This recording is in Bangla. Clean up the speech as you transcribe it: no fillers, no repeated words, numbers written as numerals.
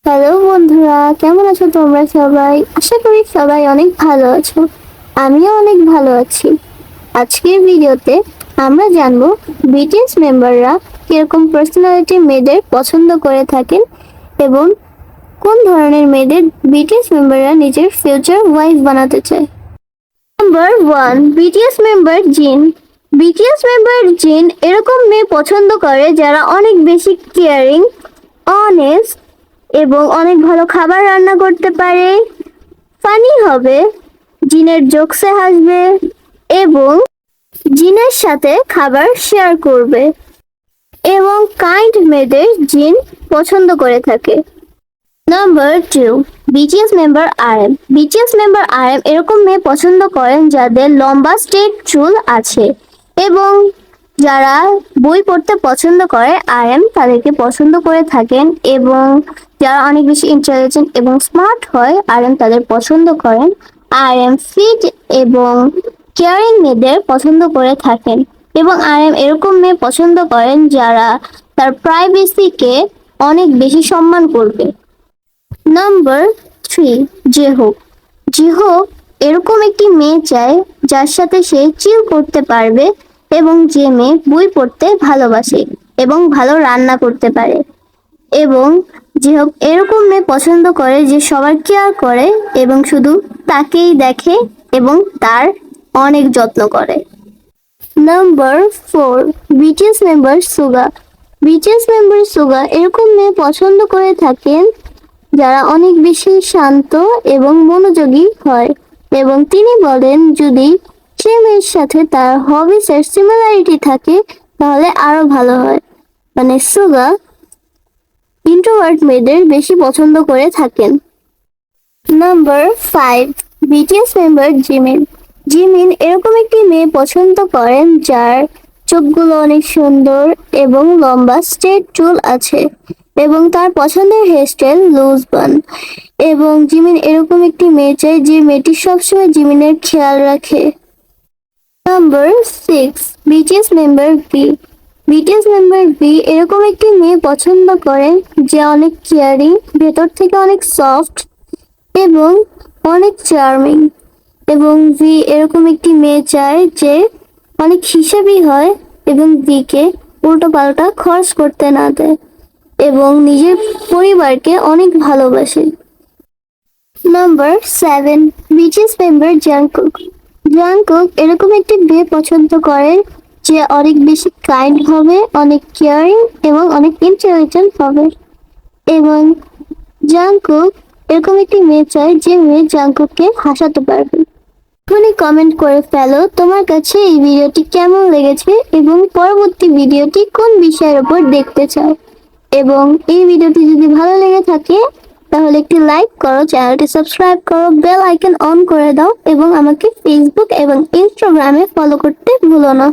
হ্যালো বন্ধুরা, কেমন আছো তোমরা সবাই? আশা করি সবাই অনেক ভালো আছো। আমিও অনেক ভালো আছি। আজকের ভিডিওতে আমরা জানবো বিটিএস মেম্বাররা কিরকম পার্সোনালিটি মেয়েদের পছন্দ করে থাকেন এবং কোন ধরনের মেয়েদের বিটিএস মেম্বাররা নিজের ফিউচার ওয়াইফ বানাতে চায়। নাম্বার 1, বিটিএস মেম্বার জিন। বিটিএস মেম্বার জিন এরকম মেয়ে পছন্দ করে যারা অনেক বেশি কেয়ারিং, অনেস্ট এবং অনেক ভালো খাবার রান্না করতে পারে, ফানি হবে, জিনের জোকসে হাসবে এবং জিনের সাথে খাবার শেয়ার করবে এবং কাইন্ড মেয়েদের জিন পছন্দ করে থাকে। Number 2, BTS member RM. BTS member RM এরকম মেয়ে পছন্দ করেন যাদের লম্বা স্ট্রেট চুল আছে এবং যারা বই পড়তে পছন্দ করে আরএম তাদেরকে পছন্দ করে থাকেন এবং যারা অনেক বেশি ইন্টেলিজেন্ট এবং স্মার্ট হয় আরএম তাদের পছন্দ করেন। আরএম ফিট এবং কেয়ারিং মেয়েদের পছন্দ করে থাকেন এবং আরএম এরকম মেয়ে পছন্দ করেন যারা তার প্রাইভেসিকে অনেক বেশি সম্মান করবে। নাম্বার 3, জেহোক। জেহোক এরকম একটি মেয়ে চায় যার সাথে সে চিল করতে পারবে এবং যে মেয়ে বই পড়তে ভালোবাসে এবং ভালো রান্না করতে পারে এবং জেহোক এরকম মেয়ে পছন্দ করে যে সবার কেয়ার করে এবং শুধু তাকেই দেখে এবং তার অনেক যত্ন করে। Number 4, BTS member Suga. BTS member Suga এরকম মেয়ে পছন্দ করে থাকেন যারা অনেক বেশি শান্ত এবং মনোযোগী হয় এবং তিনি বলেন যদি সে মেয়ের সাথে তার হবিসের সিমিলারিটি থাকে তাহলে আরো ভালো হয়। মানে সুগা ইন্ট্রোভার্ট মেয়েদের বেশি পছন্দ করে থাকেন। Number 5, BTS member Jimin. Jimin এরকম একটি মেয়ে পছন্দ করেন যার চোখগুলো অনেক সুন্দর এবং লম্বা স্ট্রেট চুল আছে এবং তার পছন্দের হেয়ারস্টাইল লুজ বান এবং জিমিন এরকম একটি মেয়ে চায় যে মেয়েটি সবসময় জিমিনের খেয়াল রাখে। Number 6, BTS member V. BTS member V এরকম একটি মেয়ে পছন্দ করেন যে অনেক কেয়ারিং, ভেতর থেকে অনেক সফট এবং অনেক চার্মিং এবং ভি এরকম একটি মেয়ে চায় যে অনেক হিসাবি হয় এবং ভিকে উল্টো পাল্টা খরচ করতে না দেয় এবং নিজের পরিবারকে অনেক ভালোবাসে। Number 7, BTS member Jungkook. Jungkook এরকম একটি মেয়ে পছন্দ করে যে অনেক বেশি কাইন্ড হবে, অনেক কেয়ারিং এবং অনেক ইন্টেলিজেন্ট হবে এবং জাংকুক এরকম একটি মেয়ে চায় যে মেয়ে জাংকুককে হাসাতে পারবে। এখনই কমেন্ট করে ফেলো তোমার কাছে এই ভিডিওটি কেমন লেগেছে এবং পরবর্তী ভিডিওটি কোন বিষয়ের উপর দেখতে চাও এবং এই ভিডিওটি যদি ভালো লেগে থাকে তাহলে একটি লাইক করো, চ্যানেলটি সাবস্ক্রাইব করো, বেল আইকন অন করে দাও এবং আমাকে ফেসবুক এবং ইনস্টাগ্রামে ফলো করতে ভুলো না।